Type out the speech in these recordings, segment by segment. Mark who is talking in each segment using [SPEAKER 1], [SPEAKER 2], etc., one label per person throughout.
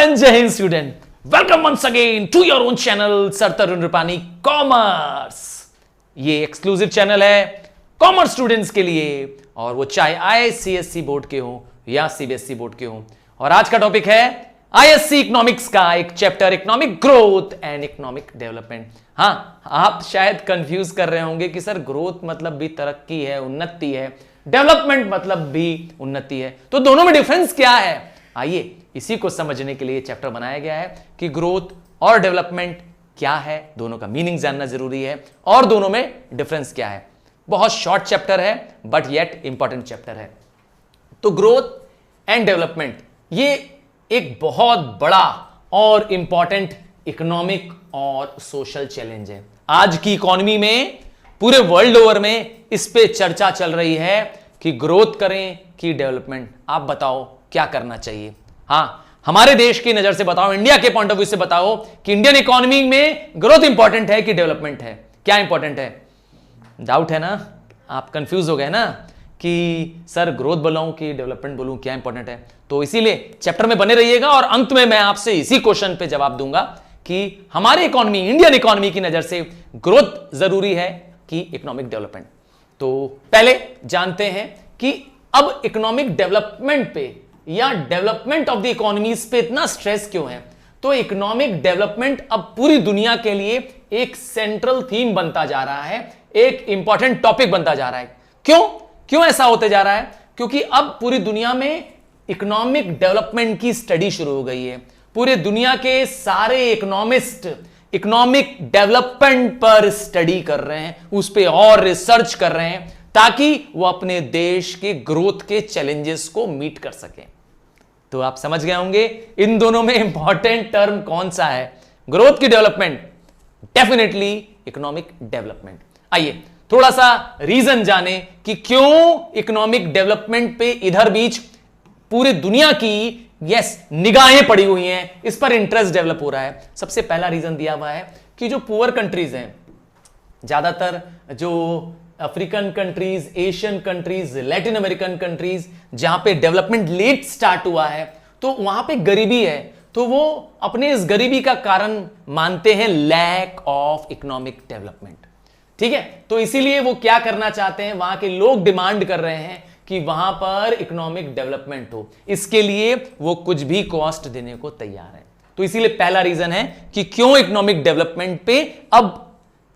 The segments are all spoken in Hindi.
[SPEAKER 1] And Jai Hind student, welcome once again to your own channel sir Tarun Rupani commerce. ये एक्सक्लूसिव चैनल है कॉमर्स स्टूडेंट्स के लिए, और वो चाहे आईसीएससी बोर्ड के हो या सीबीएसई बोर्ड के हो। और आज का टॉपिक है आईएससी इकोनॉमिक्स का एक chapter, economic growth and economic development. हाँ, आप शायद कंफ्यूज कर रहे होंगे कि सर ग्रोथ मतलब भी तरक्की है, उन्नति है, डेवलपमेंट मतलब भी उन्नति है, तो दोनों में डिफरेंस क्या है? आइए इसी को समझने के लिए चैप्टर बनाया गया है कि ग्रोथ और डेवलपमेंट क्या है, दोनों का मीनिंग जानना जरूरी है और दोनों में डिफरेंस क्या है। बहुत शॉर्ट चैप्टर है बट येट इंपॉर्टेंट चैप्टर है। तो ग्रोथ एंड डेवलपमेंट ये एक बहुत बड़ा और इंपॉर्टेंट इकोनॉमिक और सोशल चैलेंज है। आज की इकोनॉमी में पूरे वर्ल्ड ओवर में इस पे चर्चा चल रही है कि ग्रोथ करें कि डेवलपमेंट। आप बताओ क्या करना चाहिए? हाँ, हमारे देश की नजर से बताओ, इंडिया के पॉइंट ऑफ व्यू से बताओ कि इंडियन इकोनॉमी में ग्रोथ इंपॉर्टेंट है कि डेवलपमेंट है? क्या इंपॉर्टेंट है? डाउट है ना? आप कंफ्यूज हो गए ना कि सर ग्रोथ बोलूं कि डेवलपमेंट बोलूं, क्या इंपॉर्टेंट है? तो इसीलिए चैप्टर में बने रहिएगा और अंत में मैं आपसे इसी क्वेश्चन पे जवाब दूंगा कि हमारे इकोनॉमी, इंडियन इकोनॉमी की नजर से ग्रोथ जरूरी है कि इकोनॉमिक डेवलपमेंट। तो पहले जानते हैं कि अब इकोनॉमिक डेवलपमेंट पे या डेवलपमेंट ऑफ द इकोनॉमीज पे इतना स्ट्रेस क्यों है। तो इकोनॉमिक डेवलपमेंट अब पूरी दुनिया के लिए एक सेंट्रल थीम बनता जा रहा है, एक इंपॉर्टेंट टॉपिक बनता जा रहा है। क्यों ऐसा होते जा रहा है? क्योंकि अब पूरी दुनिया में इकोनॉमिक डेवलपमेंट की स्टडी शुरू हो गई है। पूरे दुनिया के सारे इकोनॉमिस्ट इकोनॉमिक डेवलपमेंट पर स्टडी कर रहे हैं, उस पर और रिसर्च कर रहे हैं ताकि वो अपने देश के ग्रोथ के चैलेंजेस को मीट कर सकें। तो आप समझ गए होंगे इन दोनों में इंपॉर्टेंट टर्म कौन सा है, ग्रोथ की डेवलपमेंट? Definitely economic development. आइए थोड़ा सा रीजन जाने कि क्यों इकोनॉमिक डेवलपमेंट पे इधर बीच पूरी दुनिया की निगाहें पड़ी हुई हैं, इस पर इंटरेस्ट डेवलप हो रहा है। सबसे पहला रीजन दिया हुआ है कि जो पुअर कंट्रीज हैं, ज्यादातर जो African countries, Asian countries, Latin American countries, जहां पे डेवलपमेंट लेट स्टार्ट हुआ है, तो वहां पे गरीबी है, तो वो अपने इस गरीबी का कारण मानते हैं लैक ऑफ इकोनॉमिक डेवलपमेंट। ठीक है, तो इसीलिए वो क्या करना चाहते हैं, वहां के लोग डिमांड कर रहे हैं कि वहां पर इकोनॉमिक डेवलपमेंट हो। इसके लिए वो कुछ भी कॉस्ट देने को तैयार है। तो इसीलिए पहला रीजन है कि क्यों इकोनॉमिक डेवलपमेंट पे अब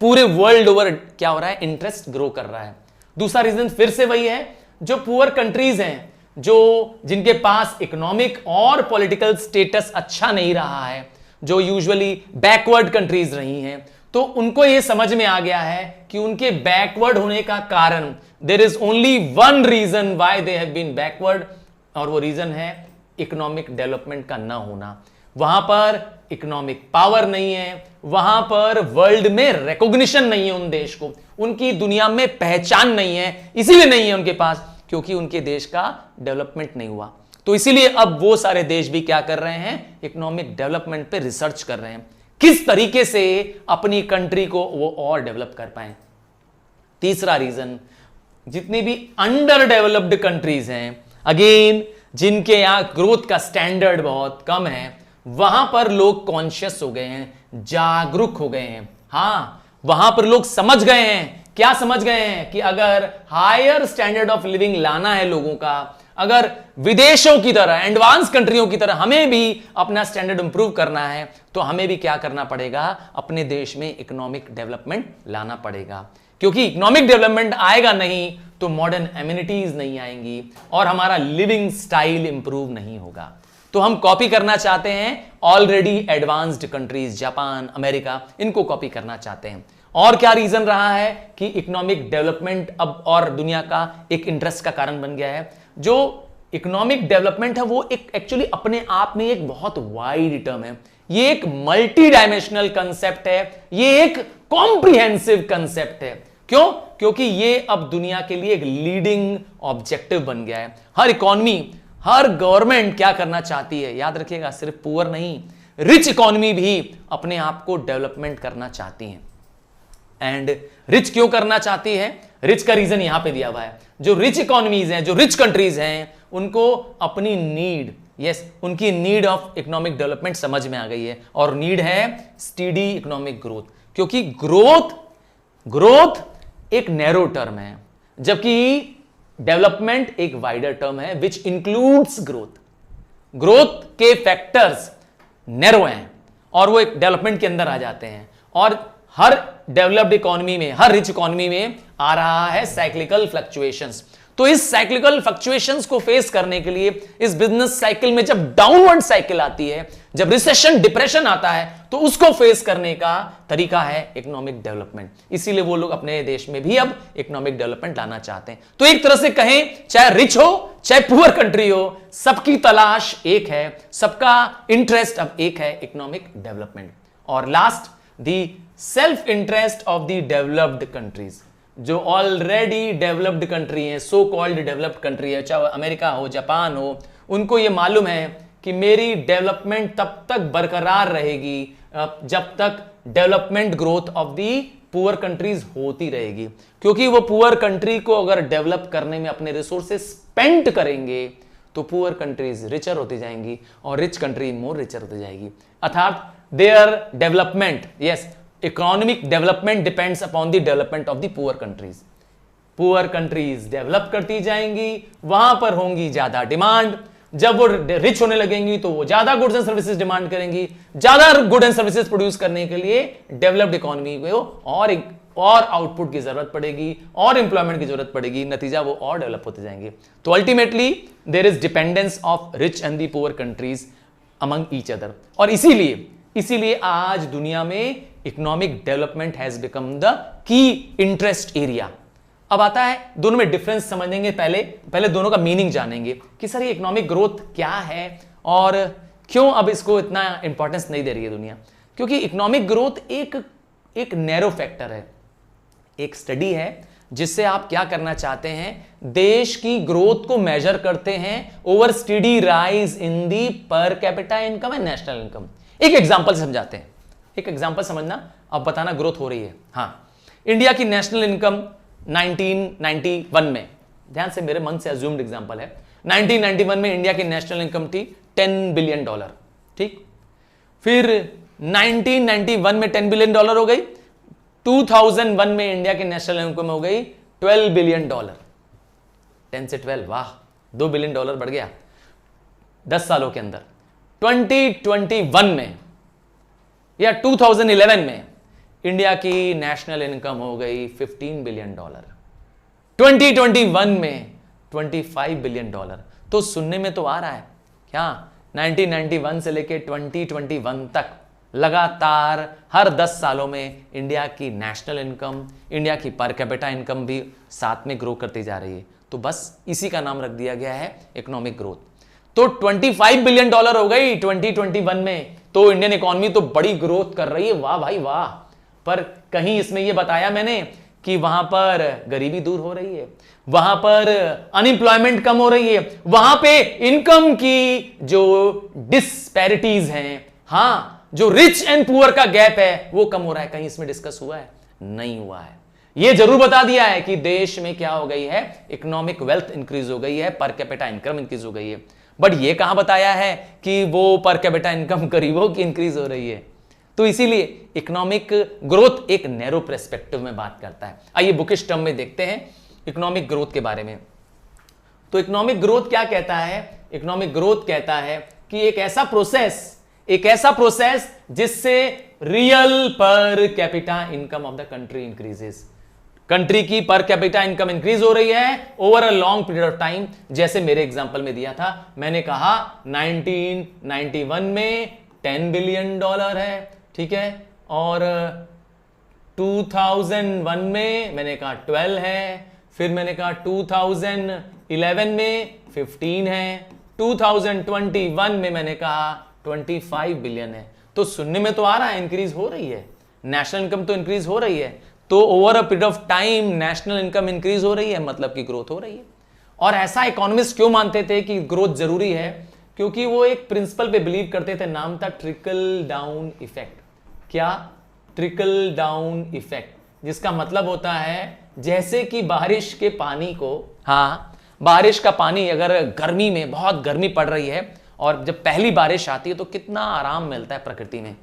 [SPEAKER 1] पूरे वर्ल्ड ओवर क्या हो रहा है, इंटरेस्ट ग्रो कर रहा है। दूसरा रीजन फिर से वही है, जो पुअर कंट्रीज हैं, जो जिनके पास इकोनॉमिक और पॉलिटिकल स्टेटस अच्छा नहीं रहा है, जो यूजुअली बैकवर्ड कंट्रीज रही हैं, तो उनको यह समझ में आ गया है कि उनके बैकवर्ड होने का कारण, there is only one reason why they have been backward, और वो रीजन है इकोनॉमिक डेवलपमेंट का ना होना। वहां पर इकोनॉमिक पावर नहीं है, वहां पर वर्ल्ड में रिकॉग्निशन नहीं है उन देश को, उनकी दुनिया में पहचान नहीं है, इसीलिए नहीं है उनके पास क्योंकि उनके देश का डेवलपमेंट नहीं हुआ। तो इसीलिए अब वो सारे देश भी क्या कर रहे हैं, इकोनॉमिक डेवलपमेंट पे रिसर्च कर रहे हैं, किस तरीके से अपनी कंट्री को वो और डेवलप कर पाए। तीसरा रीजन, जितनी भी अंडर डेवलप्ड कंट्रीज हैं, अगेन जिनके यहां ग्रोथ का स्टैंडर्ड बहुत कम है, वहां पर लोग कॉन्शियस हो गए हैं, जागरूक हो गए हैं। हां, वहां पर लोग समझ गए हैं। क्या समझ गए हैं? कि अगर हायर स्टैंडर्ड ऑफ लिविंग लाना है लोगों का, अगर विदेशों की तरह, एडवांस कंट्रियों की तरह हमें भी अपना स्टैंडर्ड इंप्रूव करना है, तो हमें भी क्या करना पड़ेगा, अपने देश में इकोनॉमिक डेवलपमेंट लाना पड़ेगा। क्योंकि इकोनॉमिक डेवलपमेंट आएगा नहीं तो मॉडर्न एमिनिटीज नहीं आएंगी और हमारा लिविंग स्टाइल इंप्रूव नहीं होगा। तो हम कॉपी करना चाहते हैं already advanced countries, Japan, America, इनको कॉपी करना चाहते हैं। और क्या रीजन रहा है कि इकोनॉमिक डेवलपमेंट अब और दुनिया का एक इंटरेस्ट का कारण बन गया है? जो इकोनॉमिक डेवलपमेंट है वो एक एक्चुअली अपने आप में एक बहुत वाइड टर्म है, ये एक मल्टी डायमेंशनल कंसेप्ट है, ये एक कॉम्प्रिहेंसिव कंसेप्ट है। क्यों? क्योंकि ये अब दुनिया के लिए एक लीडिंग ऑब्जेक्टिव बन गया है। हर इकोनॉमी, हर गवर्नमेंट क्या करना चाहती है, याद रखिएगा, सिर्फ पुअर नहीं, रिच इकोनॉमी भी अपने आप को डेवलपमेंट करना चाहती है। एंड रिच क्यों करना चाहती है? रिच का रीजन यहां पे दिया हुआ है। जो रिच इकोनॉमीज हैं, जो रिच कंट्रीज हैं, उनको अपनी नीड, यस, उनकी नीड ऑफ इकोनॉमिक डेवलपमेंट समझ में आ गई है, और नीड है स्टीडी इकोनॉमिक ग्रोथ, क्योंकि ग्रोथ एक नैरो टर्म है, जबकि डेवलपमेंट एक वाइडर टर्म है विच इंक्लूड्स ग्रोथ। ग्रोथ के फैक्टर्स नैरो हैं और वो एक डेवलपमेंट के अंदर आ जाते हैं, और हर डेवलप्ड इकोनॉमी में, हर रिच इकोनॉमी में आ रहा है साइक्लिकल फ्लक्चुएशंस। तो इस साइक्लिकल फ्लक्चुएशंस को फेस करने के लिए इस बिजनेस साइकिल में जब डाउनवर्ड साइकिल आती है, जब रिसेशन डिप्रेशन आता है, तो उसको फेस करने का तरीका है इकोनॉमिक डेवलपमेंट। इसीलिए वो लोग अपने देश में भी अब इकोनॉमिक डेवलपमेंट लाना चाहते हैं। तो एक तरह से कहें, चाहे रिच हो चाहे पुअर कंट्री हो, सबकी तलाश एक है, सबका इंटरेस्ट अब एक है, इकोनॉमिक डेवलपमेंट। और last, the self interest of the developed countries. जो ऑलरेडी डेवलप्ड कंट्री है, सो कॉल्ड डेवलप्ड कंट्री है, चाहे अमेरिका हो, जापान हो, उनको यह मालूम है कि मेरी डेवलपमेंट तब तक बरकरार रहेगी जब तक development growth of the poor countries होती रहेगी। क्योंकि वो पुअर कंट्री को अगर डेवलप करने में अपने रिसोर्सेज स्पेंड करेंगे तो पुअर कंट्रीज रिचर होती जाएंगी और रिच कंट्री मोर रिचर होती जाएगी। अर्थात their development, yes, economic development depends upon the development of the poor countries. Poor countries develop करती जाएंगी, वहां पर होंगी ज्यादा डिमांड, जब वो रिच होने लगेंगी तो वो ज्यादा गुड्स एंड सर्विसेज डिमांड करेंगी, ज्यादा गुड एंड सर्विसेज प्रोड्यूस करने के लिए डेवलप्ड इकोनॉमी को और आउटपुट की जरूरत पड़ेगी और इंप्लॉयमेंट की जरूरत पड़ेगी, नतीजा वो और डेवलप होते जाएंगे। तो ultimately there is dependence of rich and the poor countries among each other. और इसीलिए आज दुनिया में economic development has become the key interest area. अब आता है दोनों में डिफरेंस समझेंगे, पहले दोनों का मीनिंग जानेंगे कि सर ये इकोनॉमिक ग्रोथ क्या है और क्यों अब इसको इतना इंपॉर्टेंस नहीं दे रही है दुनिया। क्योंकि इकोनॉमिक ग्रोथ एक नैरो फैक्टर है, एक स्टडी है जिससे आप क्या करना चाहते हैं, देश की ग्रोथ को मेजर करते हैं over study rise in the per capita income and national income. एक एग्जांपल समझाते हैं, एक एग्जांपल समझना, अब बताना ग्रोथ हो रही है। हाँ, इंडिया की नेशनल इनकम 1991 में, ध्यान से मेरे मन से अज्यूम्ड एग्जांपल है, 1991 में इंडिया की नेशनल इनकम थी $10 बिलियन, ठीक। फिर 1991 में $10 बिलियन हो गई, 2001 में इंडिया की नेशनल इनकम हो गई $12 बिलियन। 10 से 12, वाह, $2 बिलियन बढ़ गया 10 सालों के अंदर। 2021 में या 2011 में इंडिया की नेशनल इनकम हो गई $15 बिलियन, 2021 में $25 बिलियन। तो सुनने में तो आ रहा है क्या, 1991 से लेके 2021 तक लगातार हर 10 सालों में इंडिया की नेशनल इनकम, इंडिया की पर कैपिटा इनकम भी साथ में ग्रो करती जा रही है। तो बस इसी का नाम रख दिया गया है इकोनॉमिक ग्रोथ। तो $25 बिलियन हो गई 2021 में, तो इंडियन इकोनॉमी तो बड़ी ग्रोथ कर रही है, वाह भाई वाह। पर कहीं इसमें यह बताया मैंने कि वहां पर गरीबी दूर हो रही है, वहां पर अनएम्प्लॉयमेंट कम हो रही है, वहां पे इनकम की जो डिस्पैरिटीज हैं, हाँ, जो रिच एंड पुअर का गैप है वो कम हो रहा है, कहीं इसमें डिस्कस हुआ है? नहीं हुआ है। ये जरूर बता दिया है कि देश में क्या हो गई है, इकोनॉमिक वेल्थ इंक्रीज हो गई है, पर कैपिटा इनकम इंक्रीज हो गई है, बट ये कहां बताया है कि वो पर कैपिटा इनकम गरीबों की इंक्रीज हो रही है। तो इसीलिए इकोनॉमिक ग्रोथ एक नैरो पर्सपेक्टिव में बात करता है। आइए बुकिश टर्म में देखते हैं इकोनॉमिक ग्रोथ के बारे में। तो इकोनॉमिक ग्रोथ क्या कहता है? इकोनॉमिक ग्रोथ कहता है कि एक ऐसा प्रोसेस जिससे real per capita income of the country increases. Country की पर कैपिटा इनकम इंक्रीज हो रही है over a long period of time. जैसे मेरे एग्जांपल में दिया था, मैंने कहा 1991 में $10 बिलियन है, ठीक है, और 2001 में मैंने कहा 12 है, फिर मैंने कहा 2011 में 15 है, 2021 में मैंने कहा 25 बिलियन है। तो सुनने में तो आ रहा है इंक्रीज हो रही है, नेशनल इनकम तो इंक्रीज हो रही है, तो over a period of time national income increase हो रही है, मतलब कि ग्रोथ हो रही है। और ऐसा इकोनॉमिस्ट क्यों मानते थे कि ग्रोथ जरूरी है? क्योंकि वो एक प्रिंसिपल पे बिलीव करते थे, नाम था ट्रिकल डाउन इफेक्ट। क्या? ट्रिकल डाउन इफेक्ट, जिसका मतलब होता है जैसे कि बारिश के पानी को, हाँ, बारिश का पानी अगर गर्मी में बहुत गर्मी पड़ रही है और जब पहली बारिश आती है तो कितना आराम मिलता है प्रकृति में,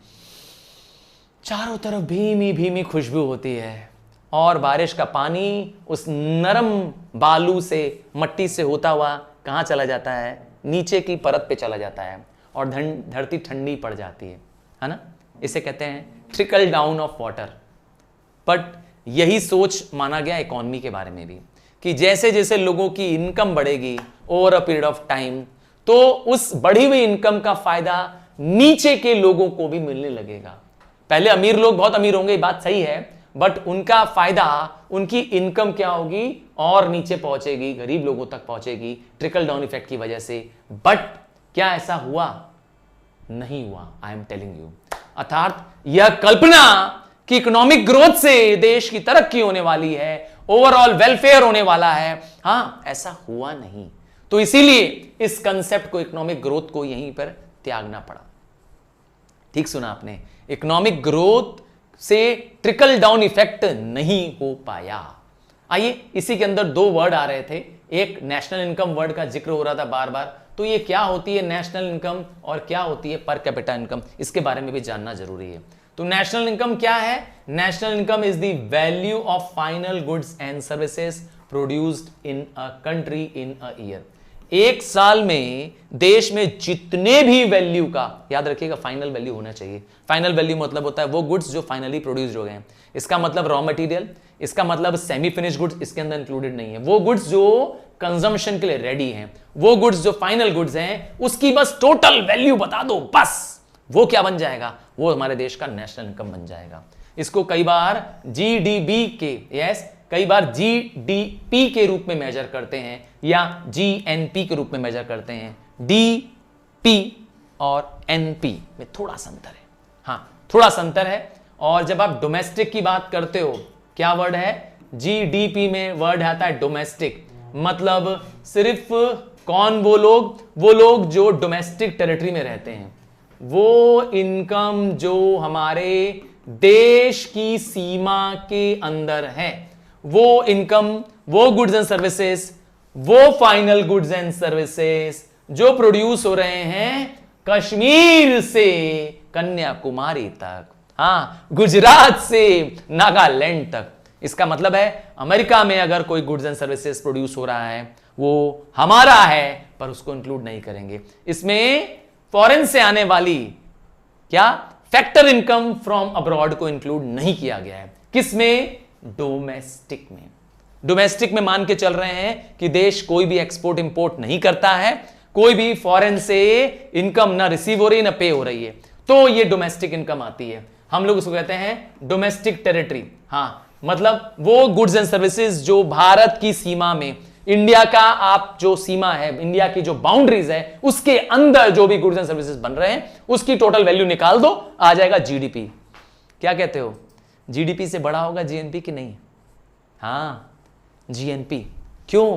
[SPEAKER 1] चारों तरफ भीमी भीमी खुशबू होती है और बारिश का पानी उस नरम बालू से, मट्टी से होता हुआ कहां चला जाता है, नीचे की परत पे चला जाता है और धरती ठंडी पड़ जाती है ना। इसे कहते हैं trickle down of water. But यही सोच माना गया इकोनॉमी के बारे में भी कि जैसे जैसे लोगों की इनकम बढ़ेगी over a period of time, तो उस बढ़ी हुई इनकम का फायदा नीचे के लोगों को भी मिलने लगेगा। पहले अमीर लोग बहुत अमीर होंगे, ये बात सही है, बट उनका फायदा, उनकी इनकम क्या होगी और नीचे पहुंचेगी, गरीब लोगों तक पहुंचेगी ट्रिकल डाउन इफेक्ट की वजह से। बट क्या ऐसा हुआ? नहीं हुआ। I am telling you. अर्थात यह कल्पना कि इकोनॉमिक ग्रोथ से देश की तरक्की होने वाली है, ओवरऑल वेलफेयर होने वाला है, हां, ऐसा हुआ नहीं। तो इसीलिए इस कंसेप्ट को, इकोनॉमिक ग्रोथ को यहीं पर त्यागना पड़ा। ठीक सुना आपने, इकोनॉमिक ग्रोथ से ट्रिकल डाउन इफेक्ट नहीं हो पाया। आइए, इसी के अंदर दो वर्ड आ रहे थे, एक नेशनल इनकम वर्ड का जिक्र हो रहा था बार बार। तो ये क्या होती है नेशनल इनकम और क्या होती है पर कैपिटा इनकम, इसके बारे में भी जानना जरूरी है। तो नेशनल इनकम क्या है? National income is the value of final goods and services produced in a country in a year. एक साल में देश में जितने भी वैल्यू का, याद रखिएगा फाइनल वैल्यू होना चाहिए। फाइनल वैल्यू मतलब होता है वो गुड्स जो फाइनली प्रोड्यूस्ड हो गए हैं। इसका मतलब रॉ मटेरियल, इसका मतलब सेमी फिनिश गुड्स इसके अंदर इंक्लूडेड नहीं है। वो गुड्स जो कंजम्पशन के लिए रेडी हैं, वो गुड्स जो फाइनल गुड्स हैं, उसकी बस टोटल वैल्यू बता दो, बस वो क्या बन जाएगा? वो हमारे देश का नेशनल इनकम बन जाएगा। इसको कई बार जीडीपी के, कई बार जीडीपी के रूप में मेजर करते हैं या जीएनपी के रूप में मेजर करते हैं। डीपी और एनपी में थोड़ा सा अंतर है, हाँ थोड़ा सा अंतर है। और जब आप डोमेस्टिक की बात करते हो, क्या वर्ड है? जीडीपी में वर्ड आता है डोमेस्टिक, मतलब सिर्फ कौन? वो लोग जो डोमेस्टिक टेरिटरी में रहते हैं, वो इनकम जो हमारे देश की सीमा के अंदर है, वो इनकम, वो गुड्स एंड सर्विसेज, वो फाइनल गुड्स एंड सर्विसेज जो प्रोड्यूस हो रहे हैं कश्मीर से कन्याकुमारी तक, हाँ गुजरात से नागालैंड तक। इसका मतलब है अमेरिका में अगर कोई गुड्स एंड सर्विसेज प्रोड्यूस हो रहा है वो हमारा है, पर उसको इंक्लूड नहीं करेंगे। इसमें फॉरेन से आने वाली क्या फैक्टर इनकम फ्रॉम अब्रॉड को इंक्लूड नहीं किया गया है। किसमें? डोमेस्टिक में। डोमेस्टिक में मान के चल रहे हैं कि देश कोई भी एक्सपोर्ट इंपोर्ट नहीं करता है, कोई भी फॉरेन से इनकम ना रिसीव हो रही है ना पे हो रही है, तो ये डोमेस्टिक इनकम आती है। हम लोग उसको कहते हैं डोमेस्टिक टेरिटरी। हाँ, मतलब वो गुड्स एंड सर्विसेज जो भारत की सीमा में, इंडिया का आप जो सीमा है, इंडिया की जो बाउंड्रीज है, उसके अंदर जो भी गुड्स एंड सर्विसेज बन रहे हैं उसकी टोटल वैल्यू निकाल दो, आ जाएगा जीडीपी। क्या कहते हो? जीडीपी से बड़ा होगा जीएनपी कि नहीं? हाँ, जीएनपी। क्यों?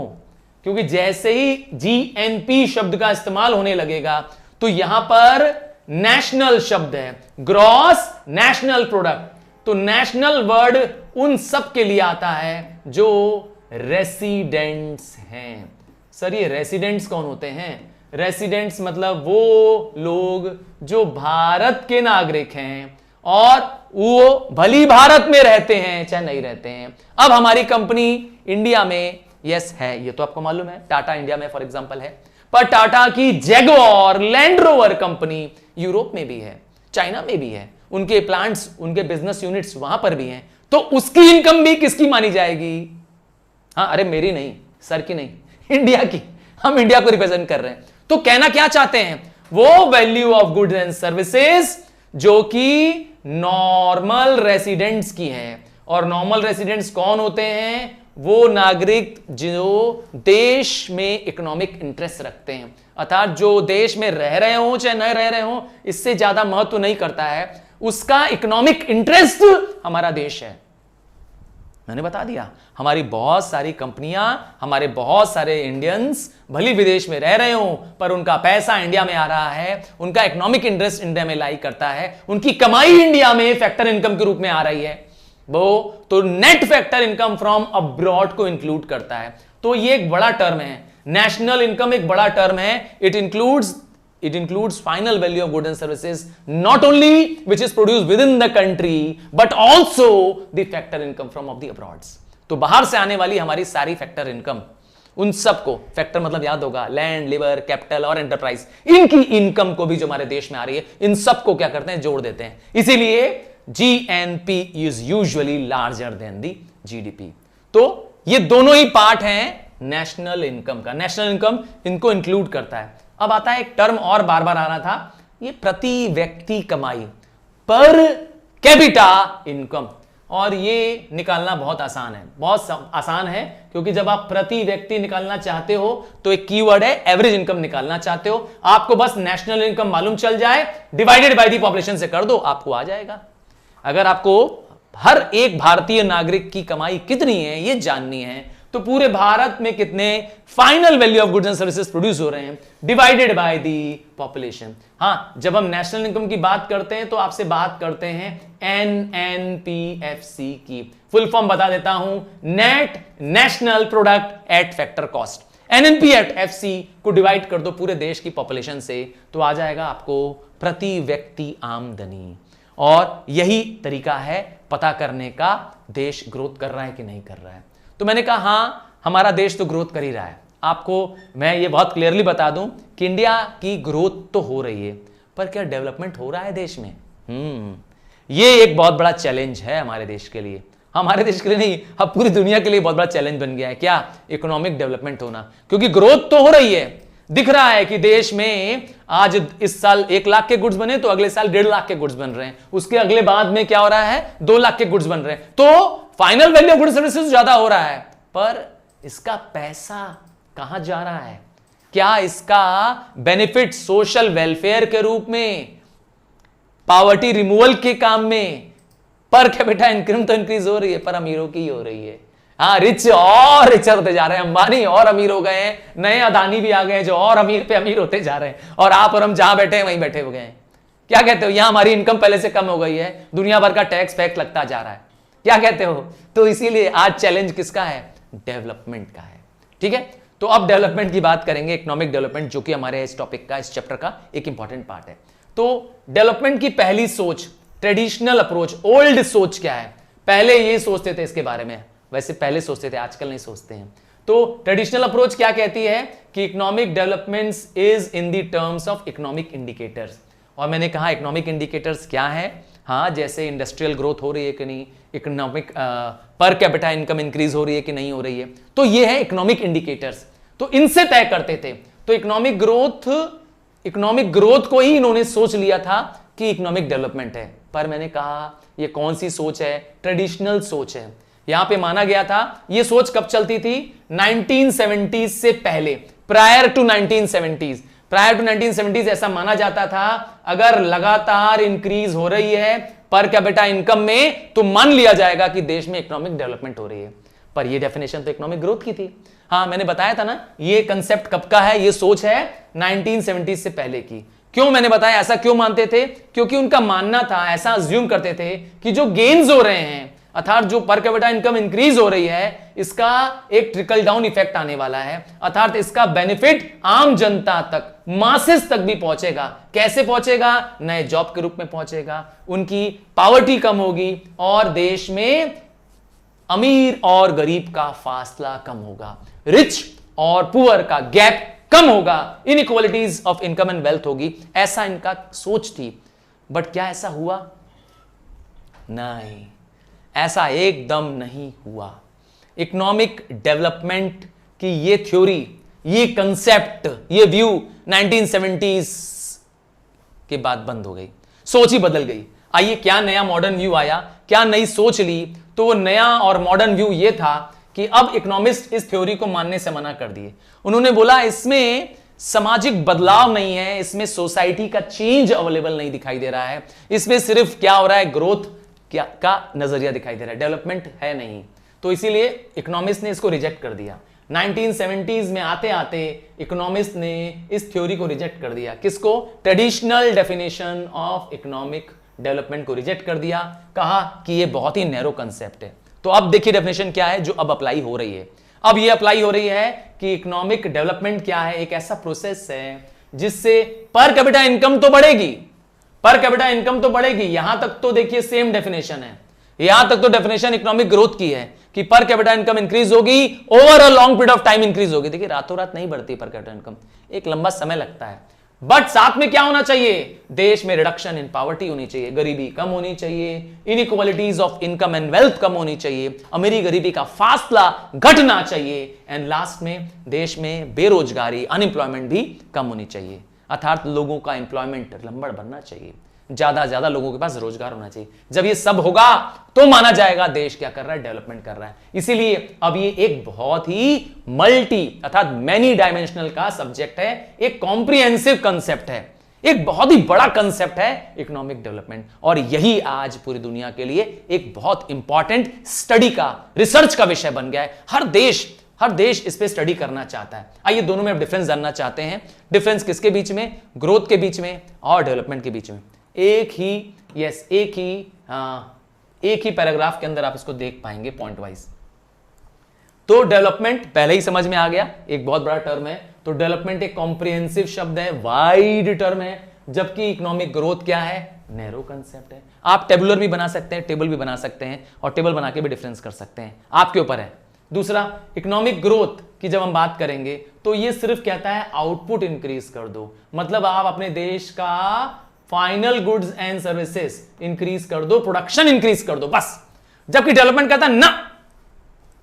[SPEAKER 1] क्योंकि जैसे ही जीएनपी शब्द का इस्तेमाल होने लगेगा तो यहां पर नेशनल शब्द है, ग्रॉस नेशनल प्रोडक्ट। तो नेशनल वर्ड उन सब के लिए आता है जो रेसिडेंट्स हैं। सर ये रेसिडेंट्स कौन होते हैं? रेसिडेंट्स मतलब वो लोग जो भारत के नागरिक हैं और वो भली भारत में रहते हैं चाहे नहीं रहते हैं। अब हमारी कंपनी इंडिया में यस है, ये तो आपको मालूम है, टाटा इंडिया में फॉर एग्जांपल है, पर टाटा की Jaguar land rover company Europe में भी है, चाइना में भी है, उनके प्लांट्स, उनके बिजनेस यूनिट्स वहां पर भी हैं। तो उसकी इनकम भी किसकी मानी जाएगी? हाँ, अरे मेरी नहीं, सर की नहीं, इंडिया की। हम इंडिया को रिप्रेजेंट कर रहे हैं। तो कहना क्या चाहते हैं? वो value of goods and services जो कि नॉर्मल रेसिडेंट्स की है। और नॉर्मल रेसिडेंट्स कौन होते हैं? वो नागरिक जो देश में इकोनॉमिक इंटरेस्ट रखते हैं, अर्थात जो देश में रह रहे हो चाहे न रह रहे हो, इससे ज्यादा महत्व नहीं करता है, उसका इकोनॉमिक इंटरेस्ट हमारा देश है। मैंने बता दिया, हमारी बहुत सारी कंपनियां, हमारे बहुत सारे इंडियंस भली विदेश में रह रहे हो, पर उनका पैसा इंडिया में आ रहा है, उनका इकोनॉमिक इंटरेस्ट इंडिया में लाई करता है, उनकी कमाई इंडिया में फैक्टर इनकम के रूप में आ रही है, वो तो net factor income from abroad को इंक्लूड करता है। तो ये एक बड़ा टर्म है, नेशनल इनकम एक बड़ा टर्म है। It includes it includes final value of goods and services not only which is produced within the country but also the factor income from of the abroad. तो बाहर से आने वाली हमारी सारी फैक्टर इनकम, उन सबको, फैक्टर मतलब याद होगा लैंड, लेबर, कैपिटल और एंटरप्राइज, इनकी इनकम को भी जो हमारे देश में आ रही है, इन सबको क्या करते हैं, जोड़ देते हैं. इसीलिए GNP is usually larger than the GDP. तो ये दोनों ही पार्ट हैं नेशनल इनकम का. नेशनल इनकम इनको इंक्लूड करता है. अब आता है एक टर्म और बार बार आ रहा था, ये प्रति व्यक्ति कमाई, पर कैपिटा इनकम. और ये निकालना बहुत आसान है, बहुत आसान है, क्योंकि जब आप प्रति व्यक्ति निकालना चाहते हो तो एक कीवर्ड है एवरेज इनकम निकालना चाहते हो. आपको बस नेशनल इनकम मालूम चल जाए, डिवाइडेड बाय द पॉपुलेशन से कर दो, आपको आ जाएगा. अगर आपको हर एक भारतीय नागरिक की कमाई कितनी है ये जाननी है, तो पूरे भारत में कितने final value of goods and services produce हो रहे हैं, डिवाइडेड बाय दी पॉपुलेशन. हां, जब हम नेशनल इनकम की बात करते हैं तो आपसे बात करते हैं एनएनपीएफसी की. फुल फॉर्म बता देता हूं, net national product at factor cost. NNPFC को डिवाइड कर दो पूरे देश की पॉपुलेशन से, तो आ जाएगा आपको प्रति व्यक्ति आमदनी. और यही तरीका है पता करने का देश ग्रोथ कर रहा है कि नहीं कर रहा है. तो मैंने कहा हां, हमारा देश तो ग्रोथ कर ही रहा है. आपको मैं ये बहुत क्लियरली बता दूं कि इंडिया की ग्रोथ तो हो रही है, पर क्या डेवलपमेंट हो रहा है देश में? ये एक बहुत बड़ा चैलेंज है हमारे देश के लिए. हमारे देश के लिए नहीं, अब पूरी दुनिया के लिए बहुत बड़ा चैलेंज बन गया है. क्या? इकोनॉमिक डेवलपमेंट होना. क्योंकि ग्रोथ तो हो रही है, दिख रहा है कि देश में आज इस साल 1 लाख के गुड्स बने तो अगले साल 1.5 लाख के गुड्स बन रहे हैं, उसके अगले बाद में क्या हो रहा है, 2 लाख के गुड्स बन रहे हैं. तो final value of goods services ज्यादा हो रहा है, पर इसका पैसा कहां जा रहा है? क्या इसका बेनिफिट सोशल वेलफेयर के रूप में, पॉवर्टी रिमूवल के काम में, पर कैपिटा इनकम तो इंक्रीज हो रही है, पर अमीरों की हो रही है. हाँ, रिच और रिचर होते जा रहे हैं, अंबानी और अमीर हो गए हैं, नए अदानी भी आ गए हैं जो और अमीर पे अमीर होते जा रहे हैं, और आप और हम जहां बैठे हैं वहीं बैठे हो गए हैं. क्या कहते हो? यहां हमारी इनकम पहले से कम हो गई है, दुनिया भर का टैक्स फैक्स लगता जा रहा है. क्या कहते हो? तो इसीलिए आज चैलेंज किसका है? डेवलपमेंट का है. ठीक है, तो अब डेवलपमेंट की बात करेंगे, इकोनॉमिक डेवलपमेंट, जो कि हमारे इस टॉपिक का, इस चैप्टर का एक इंपॉर्टेंट पार्ट है. तो डेवलपमेंट की पहली सोच, ट्रेडिशनल अप्रोच, ओल्ड सोच क्या है? पहले ये सोचते थे इसके बारे में, वैसे पहले सोचते थे, आजकल नहीं सोचते हैं. तो ट्रेडिशनल अप्रोच क्या कहती है कि economic developments is in the terms of economic indicators. और मैंने कहा इकोनॉमिक इंडिकेटर्स क्या है? हाँ, जैसे इंडस्ट्रियल ग्रोथ हो रही है कि नहीं, economic per capita income increase हो रही है कि नहीं हो रही है, तो ये है इकोनॉमिक इंडिकेटर्स. तो इनसे तय करते थे. तो इकोनॉमिक ग्रोथ को ही इन्होंने सोच लिया था कि इकोनॉमिक डेवलपमेंट है. पर मैंने कहा ये कौन सी सोच है? ट्रेडिशनल सोच है. यहां पे माना गया था, ये सोच कब चलती थी? 1970s से पहले, prior to 1970s. Prior to 1970s ऐसा माना जाता था, अगर लगातार इंक्रीज हो रही है पर कैपिटा इनकम में, तो मान लिया जाएगा कि देश में इकोनॉमिक डेवलपमेंट हो रही है. पर ये डेफिनेशन तो इकोनॉमिक ग्रोथ की थी. हाँ, मैंने बताया था ना, ये कंसेप्ट कब का है, ये सोच है 1970s से पहले की. क्यों मैंने बताया, ऐसा क्यों मानते थे? क्योंकि उनका मानना था, ऐसा अज्यूम करते थे कि जो गेन्स हो रहे हैं, अर्थात जो पर कैपिटा इनकम इंक्रीज हो रही है, इसका एक ट्रिकल डाउन इफेक्ट आने वाला है, अर्थात इसका बेनिफिट आम जनता तक, मासेस तक भी पहुंचेगा. कैसे पहुंचेगा? नए जॉब के रूप में पहुंचेगा, उनकी पॉवर्टी कम होगी और देश में अमीर और गरीब का फासला कम होगा, रिच और पुअर का गैप कम होगा, inequalities of income and wealth होगी. ऐसा इनका सोच थी. बट क्या ऐसा हुआ? नहीं, ऐसा एकदम नहीं हुआ. इकोनॉमिक डेवलपमेंट की ये थ्योरी, ये कंसेप्ट, ये व्यू 1970s के बाद बंद हो गई, सोच ही बदल गई. आइए, क्या नया मॉडर्न व्यू आया, क्या नई सोच ली? तो वो नया और मॉडर्न व्यू ये था कि अब इकोनॉमिस्ट इस थ्योरी को मानने से मना कर दिए. उन्होंने बोला इसमें सामाजिक बदलाव नहीं है, इसमें सोसाइटी का चेंज अवेलेबल नहीं दिखाई दे रहा है, इसमें सिर्फ क्या हो रहा है, ग्रोथ क्या का नजरिया दिखाई दे रहा है, डेवलपमेंट है नहीं. तो इसीलिए इकोनॉमिस्ट ने इसको रिजेक्ट कर दिया. 1970s में आते आते इकोनॉमिस्ट ने इस थ्योरी को रिजेक्ट कर दिया. किसको? Traditional definition of economic development को रिजेक्ट कर दिया. कहा कि ये बहुत ही नैरो कंसेप्ट है. तो अब देखिए डेफिनेशन क्या है जो अब अप्लाई हो रही है. अब ये अप्लाई हो रही है कि इकोनॉमिक डेवलपमेंट क्या है? एक ऐसा प्रोसेस है जिससे पर कैपिटा इनकम तो बढ़ेगी, पर कैपिटा इनकम तो बढ़ेगी। यहां तक तो देखिए सेम डेफिनेशन है, यहां तक तो डेफिनेशन इकोनॉमिक ग्रोथ की है कि पर कैपिटा इनकम इंक्रीज होगी, over a long period of time increase होगी। देखिए रातों रात नहीं बढ़ती पर कैपिटा इनकम, एक लंबा समय लगता है। बट साथ में क्या होना चाहिए, देश में रिडक्शन इन पॉवर्टी होनी चाहिए, गरीबी कम होनी चाहिए, inequalities of income and wealth कम होनी चाहिए, अमीरी गरीबी का फासला घटना चाहिए, एंड लास्ट में देश में बेरोजगारी अनएम्प्लॉयमेंट भी कम होनी चाहिए। अर्थात लोगों का एम्प्लॉयमेंट लंबड़ बनना चाहिए, ज्यादा लोगों के पास रोजगार होना चाहिए। जब ये सब होगा तो माना जाएगा देश क्या कर रहा है, डेवलपमेंट कर रहा है। इसीलिए अब ये एक बहुत ही मल्टी अर्थात मैनी डायमेंशनल का सब्जेक्ट है, एक कॉम्प्रिहेंसिव कंसेप्ट है, एक बहुत ही बड़ा कंसेप्ट है इकोनॉमिक डेवलपमेंट। और यही आज पूरी दुनिया के लिए एक बहुत इंपॉर्टेंट स्टडी का, रिसर्च का विषय बन गया है। हर देश इस पे स्टडी करना चाहता है। आइए दोनों में डिफरेंस जानना चाहते हैं। डिफरेंस किसके बीच में, ग्रोथ के बीच में और डेवलपमेंट के बीच में। एक ही पैराग्राफ के अंदर आप इसको देख पाएंगे पॉइंट वाइज। तो डेवलपमेंट पहले ही समझ में आ गया, एक बहुत बड़ा टर्म है। तो डेवलपमेंट एक कॉम्प्रिहेंसिव शब्द है, वाइड टर्म है, जबकि इकोनॉमिक ग्रोथ क्या है, नैरो कंसेप्ट है। आप टेबुलर भी बना सकते हैं, टेबल भी बना सकते हैं, और टेबल बना के भी डिफरेंस कर सकते हैं, आपके ऊपर है। दूसरा, इकोनॉमिक ग्रोथ की जब हम बात करेंगे तो ये सिर्फ कहता है आउटपुट इंक्रीज कर दो, मतलब आप अपने देश का final goods and services increase कर दो, प्रोडक्शन इंक्रीज कर दो, बस। जबकि डेवलपमेंट कहता है ना,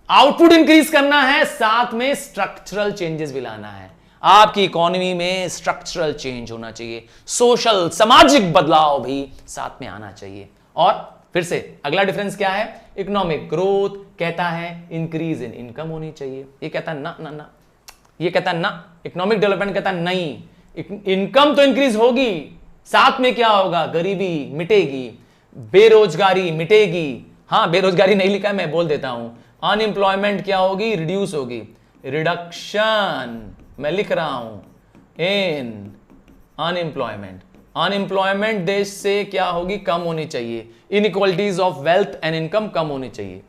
[SPEAKER 1] आउटपुट इंक्रीज करना है, साथ में स्ट्रक्चरल चेंजेस भी लाना है। आपकी इकोनॉमी में स्ट्रक्चरल चेंज होना चाहिए, सोशल सामाजिक बदलाव भी साथ में आना चाहिए। और फिर से अगला डिफरेंस क्या है, इकोनॉमिक ग्रोथ कहता है इंक्रीज इन इनकम होनी चाहिए, ये कहता है ना ना ना, ये कहता है ना। इकोनॉमिक डेवलपमेंट कहता है नहीं, इनकम तो इंक्रीज होगी, साथ में क्या होगा, गरीबी मिटेगी, बेरोजगारी मिटेगी। हां, बेरोजगारी नहीं लिखा है, मैं बोल देता हूं, अनएम्प्लॉयमेंट क्या होगी, रिड्यूस होगी, रिडक्शन मैं लिख रहा हूं इन अनएम्प्लॉयमेंट। अनएम्प्लॉयमेंट देश से क्या होगी, कम होनी चाहिए, inequalities of wealth and income कम होनी चाहिए।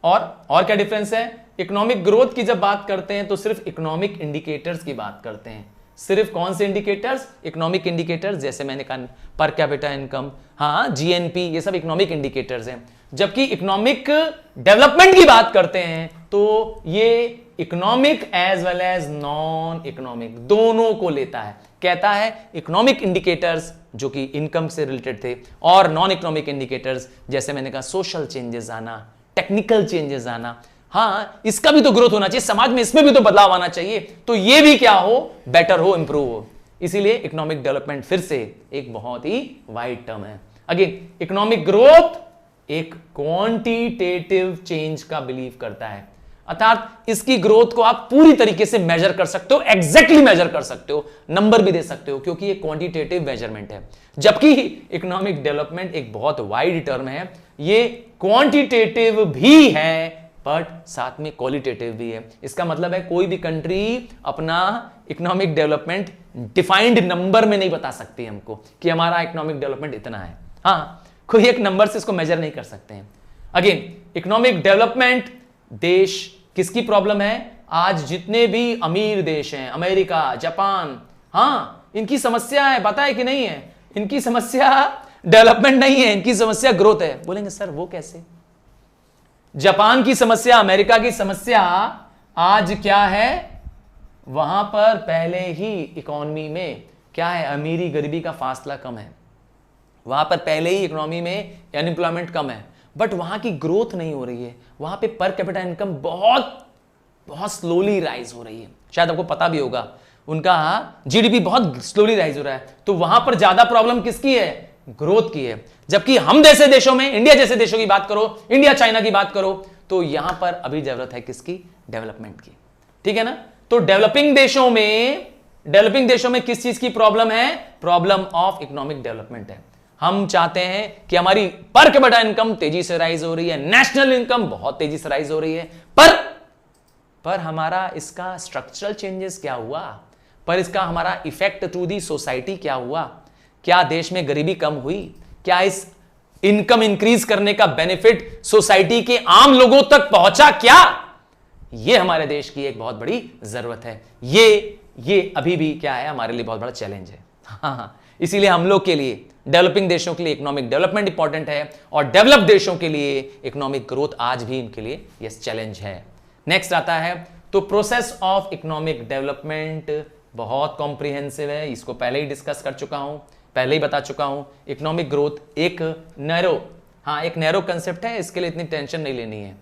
[SPEAKER 1] और क्या डिफरेंस है, इकोनॉमिक ग्रोथ की जब बात करते हैं तो सिर्फ इकोनॉमिक इंडिकेटर्स की बात करते हैं। सिर्फ कौन से इंडिकेटर्स, इकोनॉमिक इंडिकेटर्स, जैसे मैंने कहा पर कैपिटा इनकम, हाँ जीएनपी, ये सब इकोनॉमिक इंडिकेटर्स हैं। जबकि इकोनॉमिक डेवलपमेंट की बात करते हैं तो ये economic as well as non economic दोनों को लेता है। कहता है इकोनॉमिक इंडिकेटर्स जो कि इनकम से रिलेटेड थे, और नॉन इकोनॉमिक इंडिकेटर्स जैसे मैंने कहा सोशल चेंजेस आना, टेक्निकल चेंजेस आना, हाँ इसका भी तो ग्रोथ होना चाहिए, समाज में इसमें भी तो बदलाव आना चाहिए, तो ये भी क्या हो, बेटर हो, इंप्रूव हो। इसीलिए इकोनॉमिक डेवलपमेंट फिर से एक बहुत ही वाइड टर्म है। अगेन इकोनॉमिक ग्रोथ एक क्वांटिटेटिव चेंज का बिलीव करता है, अर्थात इसकी ग्रोथ को आप पूरी तरीके से मेजर कर सकते हो, एग्जैक्टली मेजर कर सकते हो, नंबर भी दे सकते हो, क्योंकि ये क्वांटिटेटिव मेजरमेंट है। जबकि इकोनॉमिक डेवलपमेंट एक बहुत वाइड टर्म है, ये क्वांटिटेटिव भी है बट साथ में क्वालिटेटिव भी है। इसका मतलब है कोई भी कंट्री अपना इकोनॉमिक डेवलपमेंट डिफाइंड नंबर में नहीं बता सकती हमको कि हमारा इकोनॉमिक डेवलपमेंट इतना है। हाँ, कोई एक नंबर से इसको मेजर नहीं कर सकते हैं। अगेन इकोनॉमिक डेवलपमेंट देश किसकी प्रॉब्लम है, आज जितने भी अमीर देश हैं, अमेरिका, जापान, हाँ इनकी समस्या है, पता है कि नहीं है, इनकी समस्या डेवलपमेंट नहीं है, इनकी समस्या ग्रोथ है। बोलेंगे सर वो कैसे, जापान की समस्या, अमेरिका की समस्या आज क्या है, वहां पर पहले ही इकोनॉमी में क्या है, अमीरी गरीबी का फासला कम है, वहां पर पहले ही इकोनॉमी में अनएम्प्लॉयमेंट कम है, बट वहां की ग्रोथ नहीं हो रही है, वहां पे पर कैपिटा इनकम बहुत बहुत स्लोली राइज हो रही है। शायद आपको पता भी होगा, उनका जीडीपी बहुत स्लोली राइज हो रहा है, तो वहां पर ज्यादा प्रॉब्लम किसकी है, ग्रोथ की है। जबकि हम जैसे देशों में, इंडिया जैसे देशों की बात करो, इंडिया चाइना की बात करो, तो यहां पर अभी जरूरत है किसकी, डेवलपमेंट की। ठीक है ना, तो डेवलपिंग देशों में किस चीज की प्रॉब्लम है, प्रॉब्लम ऑफ इकोनॉमिक डेवलपमेंट है। हम चाहते हैं कि हमारी पर कैपिटा इनकम तेजी से राइज हो रही है, नेशनल इनकम बहुत तेजी से राइज हो रही है, पर हमारा इसका स्ट्रक्चरल चेंजेस क्या हुआ, पर इसका हमारा इफेक्ट टू दी सोसाइटी क्या हुआ, क्या देश में गरीबी कम हुई, क्या इस इनकम इंक्रीज करने का बेनिफिट सोसाइटी के आम लोगों तक पहुंचा क्या, यह हमारे देश की एक बहुत बड़ी जरूरत है। ये ये अभी भी क्या है, हमारे लिए बहुत बड़ा चैलेंज है। हाँ, इसीलिए हम लोग के लिए, डेवलपिंग देशों के लिए इकोनॉमिक डेवलपमेंट इंपॉर्टेंट है, और डेवलप देशों के लिए इकोनॉमिक ग्रोथ आज भी इनके लिए यस चैलेंज है। नेक्स्ट आता है, तो प्रोसेस ऑफ इकोनॉमिक डेवलपमेंट बहुत कॉम्प्रिहेंसिव है, इसको पहले ही डिस्कस कर चुका हूं, पहले ही बता चुका हूं। इकोनॉमिक ग्रोथ एक नैरो कंसेप्ट है, इसके लिए इतनी टेंशन नहीं लेनी है।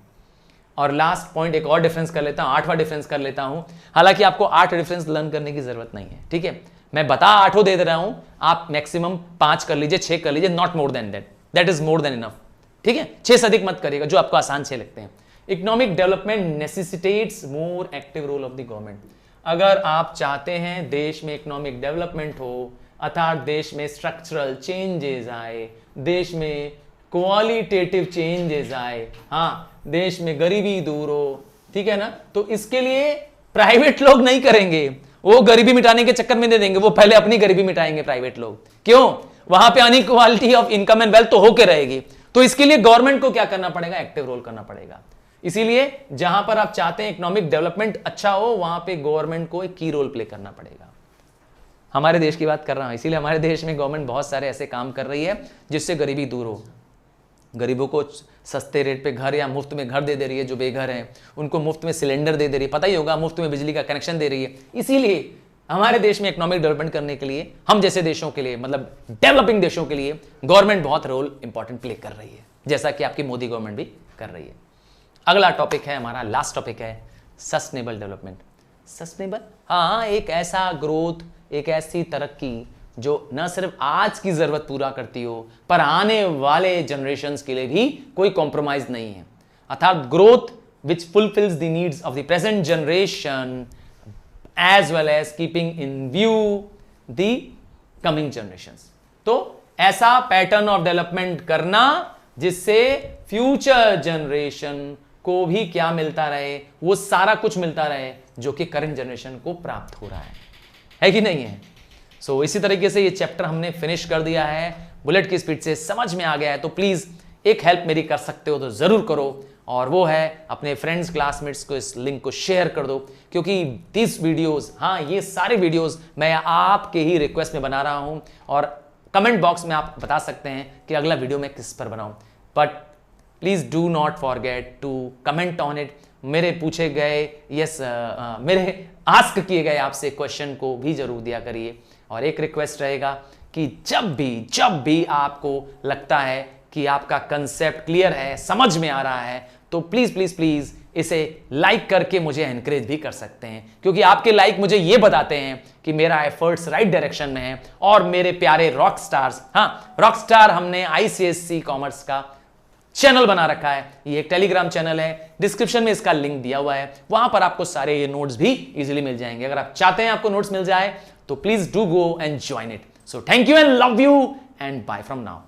[SPEAKER 1] और लास्ट पॉइंट एक और डिफरेंस कर लेता हूं, 8वां डिफरेंस कर लेता हूं। हालांकि आपको 8 डिफरेंस लर्न करने की जरूरत नहीं है, ठीक है, मैं बता 8 दे रहा हूं, आप मैक्सिमम 5 कर लीजिए, 6 कर लीजिए, not more than that is more than enough, ठीक है। 6 से अधिक मत करिएगा, जो आपको आसान 6 लगते हैं। Economic development necessitates more active role of the government. अगर आप चाहते हैं देश में इकोनॉमिक डेवलपमेंट हो, अर्थात देश में स्ट्रक्चरल चेंजेस आए, देश में क्वालिटेटिव चेंजेस आए, हाँ, देश में गरीबी दूर हो, ठीक है ना, तो इसके लिए प्राइवेट लोग नहीं करेंगे, वो गरीबी मिटाने के चक्कर में दे देंगे, वो पहले अपनी गरीबी मिटाएंगे प्राइवेट लोग। क्यों? वहां पे inequality of income and wealth तो होके रहेगी, तो इसके लिए गवर्नमेंट को क्या करना पड़ेगा, एक्टिव रोल करना पड़ेगा। इसीलिए जहां पर आप चाहते हैं इकोनॉमिक डेवलपमेंट अच्छा हो, वहां पे गवर्नमेंट को एक की रोल प्ले करना पड़ेगा। हमारे देश की बात कर रहा हूं, इसीलिए हमारे देश में गवर्नमेंट बहुत सारे ऐसे काम कर रही है जिससे गरीबी दूर हो। गरीबों को सस्ते रेट पे घर या मुफ्त में घर दे रही है, जो बेघर हैं उनको मुफ्त में सिलेंडर दे रही है, पता ही होगा, मुफ्त में बिजली का कनेक्शन दे रही है। इसीलिए हमारे देश में इकोनॉमिक डेवलपमेंट करने के लिए, हम जैसे देशों के लिए, मतलब डेवलपिंग देशों के लिए गवर्नमेंट बहुत रोल इंपॉर्टेंट प्ले कर रही है, जैसा कि आपकी मोदी गवर्नमेंट भी कर रही है। अगला टॉपिक है हमारा, लास्ट टॉपिक है सस्टेनेबल डेवलपमेंट। सस्टेनेबल, हाँ, एक ऐसा ग्रोथ, एक ऐसी तरक्की जो न सिर्फ आज की जरूरत पूरा करती हो, पर आने वाले जनरेशंस के लिए भी कोई कॉम्प्रोमाइज नहीं है। अर्थात growth which fulfils the needs of the present generation as well as keeping in view the coming generations. तो ऐसा पैटर्न ऑफ डेवलपमेंट करना जिससे फ्यूचर जनरेशन को भी क्या मिलता रहे, वो सारा कुछ मिलता रहे जो कि करंट जनरेशन को प्राप्त हो रहा है कि नहीं है। सो इसी तरीके से ये चैप्टर हमने फिनिश कर दिया है, बुलेट की स्पीड से समझ में आ गया है, तो प्लीज एक हेल्प मेरी कर सकते हो तो जरूर करो, और वो है अपने फ्रेंड्स क्लासमेट्स को इस लिंक को शेयर कर दो, क्योंकि दिस वीडियोस, हाँ, ये सारे वीडियोस मैं आपके ही रिक्वेस्ट में बना रहा हूं, और कमेंट बॉक्स में आप बता सकते हैं कि अगला वीडियो मैं किस पर बनाऊं, but please do not forget to comment on it. मेरे पूछे गए मेरे आस्क किए गए आपसे क्वेश्चन को भी जरूर दिया करिए। और एक रिक्वेस्ट रहेगा कि जब भी आपको लगता है कि आपका कंसेप्ट क्लियर है, समझ में आ रहा है, तो प्लीज प्लीज प्लीज इसे लाइक करके मुझे एनकरेज भी कर सकते हैं, क्योंकि आपके लाइक मुझे ये बताते हैं कि मेरा एफर्ट्स राइट डायरेक्शन में है। और मेरे प्यारे रॉक स्टार्स, हाँ, रॉक स्टार हमने आईसीएससी कॉमर्स का चैनल बना रखा है, ये एक टेलीग्राम चैनल है, डिस्क्रिप्शन में इसका लिंक दिया हुआ है, वहां पर आपको सारे ये नोट्स भी इजीली मिल जाएंगे। अगर आप चाहते हैं आपको नोट्स मिल जाए तो please do go and join it. So thank you and love you and bye from now.